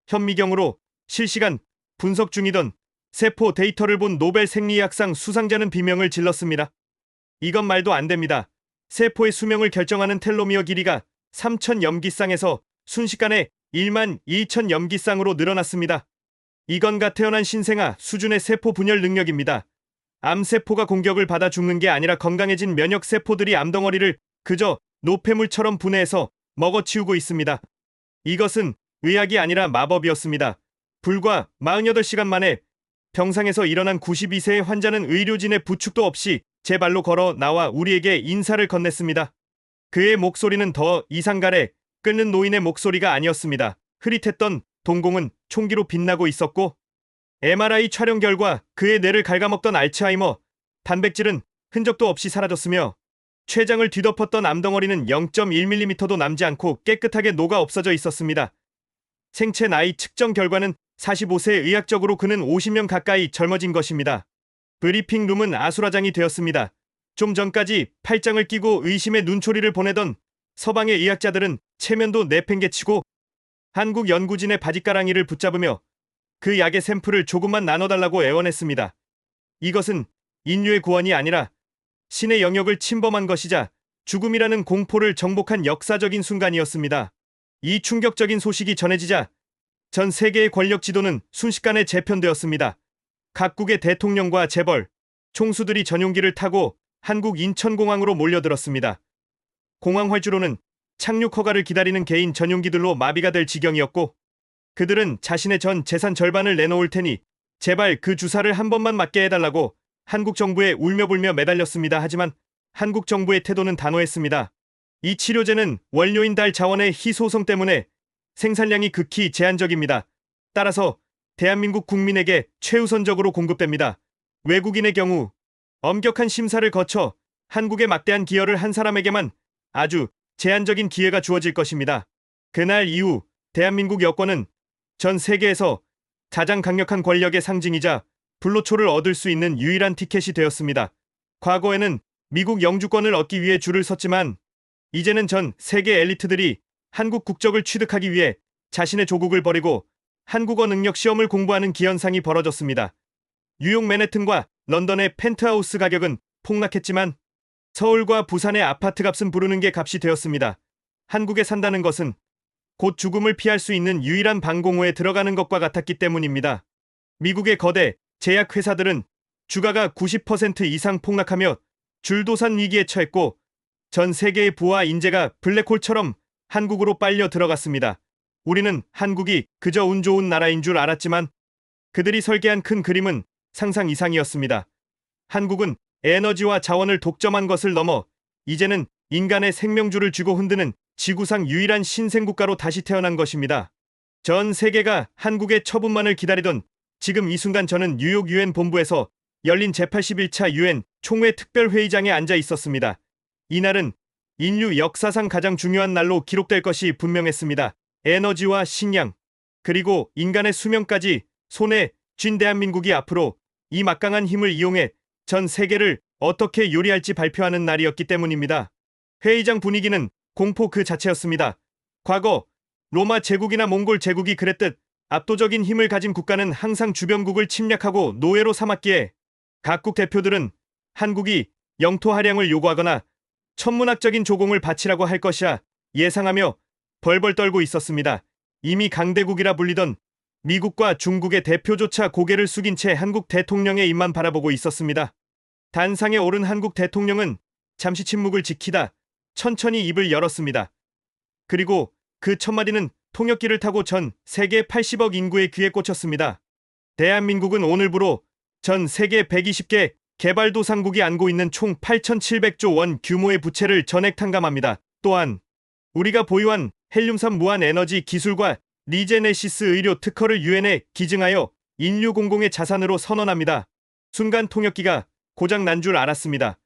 현미경으로 실시간 분석 중이던 세포 데이터를 본 노벨 생리학상 수상자는 비명을 질렀습니다. 이건 말도 안 됩니다. 세포의 수명을 결정하는 텔로미어 길이가 3,000 염기쌍에서 순식간에 1만 1천 염기쌍으로 늘어났습니다. 이건가 태어난 신생아 수준의 세포 분열 능력입니다. 암세포가 공격을 받아 죽는 게 아니라 건강해진 면역세포들이 암덩어리를 그저 노폐물처럼 분해해서 먹어치우고 있습니다. 이것은 의학이 아니라 마법이었습니다. 불과 48시간 만에 병상에서 일어난 92세의 환자는 의료진의 부축도 없이 제 발로 걸어 나와 우리에게 인사를 건넸습니다. 그의 목소리는 더 이상 가래 끓는 노인의 목소리가 아니었습니다. 흐릿했던 동공은 총기로 빛나고 있었고 MRI 촬영 결과 그의 뇌를 갉아먹던 알츠하이머, 단백질은 흔적도 없이 사라졌으며 췌장을 뒤덮었던 암덩어리는 0.1mm도 남지 않고 깨끗하게 녹아 없어져 있었습니다. 생체 나이 측정 결과는 45세, 의학적으로 그는 50년 가까이 젊어진 것입니다. 브리핑 룸은 아수라장이 되었습니다. 좀 전까지 팔짱을 끼고 의심의 눈초리를 보내던 서방의 의학자들은 체면도 내팽개치고 한국 연구진의 바짓가랑이를 붙잡으며 그 약의 샘플을 조금만 나눠달라고 애원했습니다. 이것은 인류의 구원이 아니라 신의 영역을 침범한 것이자 죽음이라는 공포를 정복한 역사적인 순간이었습니다. 이 충격적인 소식이 전해지자 전 세계의 권력 지도는 순식간에 재편되었습니다. 각국의 대통령과 재벌, 총수들이 전용기를 타고 한국 인천공항으로 몰려들었습니다. 공항 활주로는 착륙 허가를 기다리는 개인 전용기들로 마비가 될 지경이었고 그들은 자신의 전 재산 절반을 내놓을 테니 제발 그 주사를 한 번만 맞게 해달라고 한국 정부에 울며불며 매달렸습니다. 하지만 한국 정부의 태도는 단호했습니다. 이 치료제는 원료인 달 자원의 희소성 때문에 생산량이 극히 제한적입니다. 따라서 대한민국 국민에게 최우선적으로 공급됩니다. 외국인의 경우 엄격한 심사를 거쳐 한국에 막대한 기여를 한 사람에게만 아주 제한적인 기회가 주어질 것입니다. 그날 이후 대한민국 여권은 전 세계에서 가장 강력한 권력의 상징이자 불로초를 얻을 수 있는 유일한 티켓이 되었습니다. 과거에는 미국 영주권을 얻기 위해 줄을 섰지만 이제는 전 세계 엘리트들이 한국 국적을 취득하기 위해 자신의 조국을 버리고 한국어 능력 시험을 공부하는 기현상이 벌어졌습니다. 뉴욕 맨해튼과 런던의 펜트하우스 가격은 폭락했지만 서울과 부산의 아파트 값은 부르는 게 값이 되었습니다. 한국에 산다는 것은 곧 죽음을 피할 수 있는 유일한 방공호에 들어가는 것과 같았기 때문입니다. 미국의 거대 제약회사들은 주가가 90% 이상 폭락하며 줄도산 위기에 처했고 전 세계의 부와 인재가 블랙홀처럼 한국으로 빨려 들어갔습니다. 우리는 한국이 그저 운 좋은 나라인 줄 알았지만 그들이 설계한 큰 그림은 상상 이상이었습니다. 한국은 에너지와 자원을 독점한 것을 넘어 이제는 인간의 생명줄을 쥐고 흔드는 지구상 유일한 신생국가로 다시 태어난 것입니다. 전 세계가 한국의 처분만을 기다리던 지금 이 순간 저는 뉴욕 유엔 본부에서 열린 제81차 유엔 총회 특별회의장에 앉아 있었습니다. 이날은 인류 역사상 가장 중요한 날로 기록될 것이 분명했습니다. 에너지와 식량, 그리고 인간의 수명까지 손에 쥔 대한민국이 앞으로 이 막강한 힘을 이용해 전 세계를 어떻게 요리할지 발표하는 날이었기 때문입니다. 회의장 분위기는 공포 그 자체였습니다. 과거 로마 제국이나 몽골 제국이 그랬듯 압도적인 힘을 가진 국가는 항상 주변국을 침략하고 노예로 삼았기에 각국 대표들은 한국이 영토 할양을 요구하거나 천문학적인 조공을 바치라고 할 것이야 예상하며 벌벌 떨고 있었습니다. 이미 강대국이라 불리던 미국과 중국의 대표조차 고개를 숙인 채 한국 대통령의 입만 바라보고 있었습니다. 단상에 오른 한국 대통령은 잠시 침묵을 지키다 천천히 입을 열었습니다. 그리고 그 첫마디는 통역기를 타고 전 세계 80억 인구의 귀에 꽂혔습니다. 대한민국은 오늘부로 전 세계 120개 개발도상국이 안고 있는 총 8,700조 원 규모의 부채를 전액 탕감합니다. 또한 우리가 보유한 헬륨산 무한 에너지 기술과 리제네시스 의료 특허를 유엔에 기증하여 인류 공공의 자산으로 선언합니다. 순간 통역기가 고장 난 줄 알았습니다.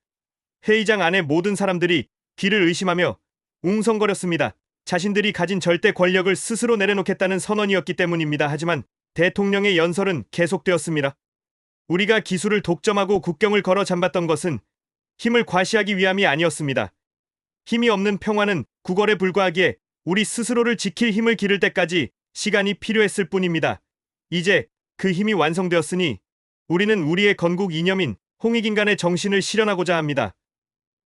회의장 안의 모든 사람들이 귀를 의심하며 웅성거렸습니다. 자신들이 가진 절대 권력을 스스로 내려놓겠다는 선언이었기 때문입니다. 하지만 대통령의 연설은 계속되었습니다. 우리가 기술을 독점하고 국경을 걸어 잠봤던 것은 힘을 과시하기 위함이 아니었습니다. 힘이 없는 평화는 구걸에 불과하기에 우리 스스로를 지킬 힘을 기를 때까지 시간이 필요했을 뿐입니다. 이제 그 힘이 완성되었으니 우리는 우리의 건국 이념인 홍익인간의 정신을 실현하고자 합니다.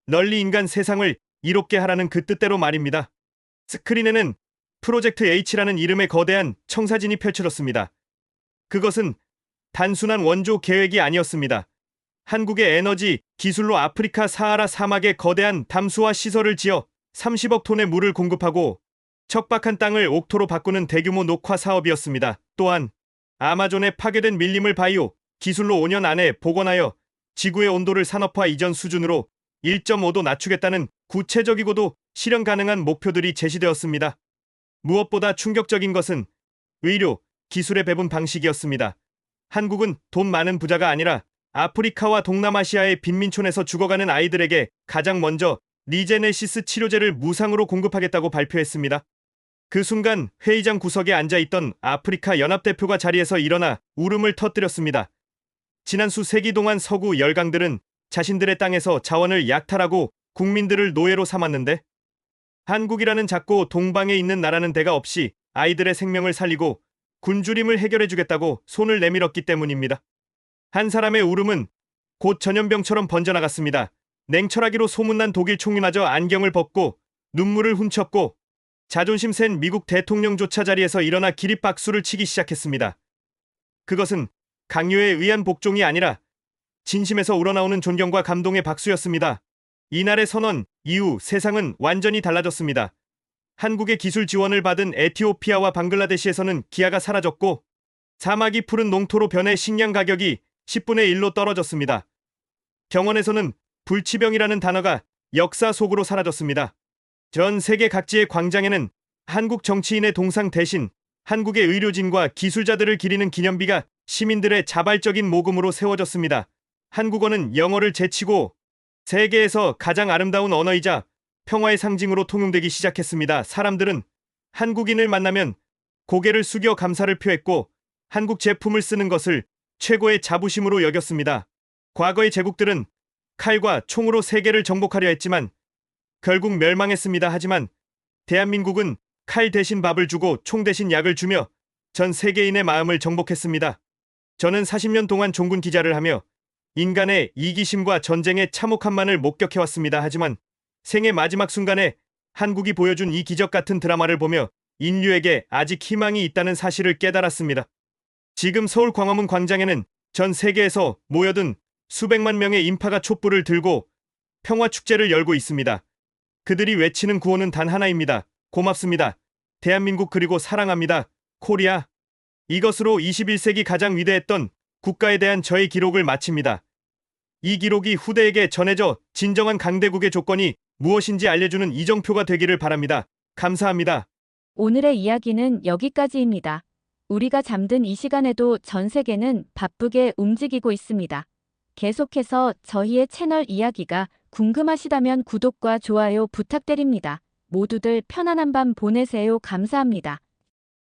널리 인간 세상을 이롭게 하라는 그 뜻대로 말입니다. 스크린에는 프로젝트 H라는 이름의 거대한 청사진이 펼쳐졌습니다. 그것은 단순한 원조 계획이 아니었습니다. 한국의 에너지 기술로 아프리카 사하라 사막에 거대한 담수화 시설을 지어 30억 톤의 물을 공급하고 척박한 땅을 옥토로 바꾸는 대규모 녹화 사업이었습니다. 또한 아마존의 파괴된 밀림을 바이오 기술로 5년 안에 복원하여 지구의 온도를 산업화 이전 수준으로 1.5도 낮추겠다는 구체적이고도 실현 가능한 목표들이 제시되었습니다. 무엇보다 충격적인 것은 의료, 기술의 배분 방식이었습니다. 한국은 돈 많은 부자가 아니라 아프리카와 동남아시아의 빈민촌에서 죽어가는 아이들에게 가장 먼저 리제네시스 치료제를 무상으로 공급하겠다고 발표했습니다. 그 순간 회의장 구석에 앉아있던 아프리카 연합대표가 자리에서 일어나 울음을 터뜨렸습니다. 지난 수세기 동안 서구 열강들은 자신들의 땅에서 자원을 약탈하고 국민들을 노예로 삼았는데 한국이라는 작고 동방에 있는 나라는 대가 없이 아이들의 생명을 살리고 굶주림을 해결해주겠다고 손을 내밀었기 때문입니다. 한 사람의 울음은 곧 전염병처럼 번져나갔습니다. 냉철하기로 소문난 독일 총리마저 안경을 벗고 눈물을 훔쳤고 자존심 센 미국 대통령조차 자리에서 일어나 기립박수를 치기 시작했습니다. 그것은 강요에 의한 복종이 아니라 진심에서 우러나오는 존경과 감동의 박수였습니다. 이날의 선언 이후 세상은 완전히 달라졌습니다. 한국의 기술 지원을 받은 에티오피아와 방글라데시에서는 기아가 사라졌고 사막이 푸른 농토로 변해 식량 가격이 10분의 1로 떨어졌습니다. 병원에서는 불치병이라는 단어가 역사 속으로 사라졌습니다. 전 세계 각지의 광장에는 한국 정치인의 동상 대신 한국의 의료진과 기술자들을 기리는 기념비가 시민들의 자발적인 모금으로 세워졌습니다. 한국어는 영어를 제치고 세계에서 가장 아름다운 언어이자 평화의 상징으로 통용되기 시작했습니다. 사람들은 한국인을 만나면 고개를 숙여 감사를 표했고 한국 제품을 쓰는 것을 최고의 자부심으로 여겼습니다. 과거의 제국들은 칼과 총으로 세계를 정복하려 했지만 결국 멸망했습니다. 하지만 대한민국은 칼 대신 밥을 주고 총 대신 약을 주며 전 세계인의 마음을 정복했습니다. 저는 40년 동안 종군 기자를 하며 인간의 이기심과 전쟁의 참혹함만을 목격해왔습니다. 하지만 생의 마지막 순간에 한국이 보여준 이 기적 같은 드라마를 보며 인류에게 아직 희망이 있다는 사실을 깨달았습니다. 지금 서울 광화문 광장에는 전 세계에서 모여든 수백만 명의 인파가 촛불을 들고 평화축제를 열고 있습니다. 그들이 외치는 구호는 단 하나입니다. 고맙습니다. 대한민국 그리고 사랑합니다. 코리아. 이것으로 21세기 가장 위대했던 국가에 대한 저의 기록을 마칩니다. 이 기록이 후대에게 전해져 진정한 강대국의 조건이 무엇인지 알려주는 이정표가 되기를 바랍니다. 감사합니다. 오늘의 이야기는 여기까지입니다. 우리가 잠든 이 시간에도 전 세계는 바쁘게 움직이고 있습니다. 계속해서 저희의 채널 이야기가 궁금하시다면 구독과 좋아요 부탁드립니다. 모두들 편안한 밤 보내세요. 감사합니다.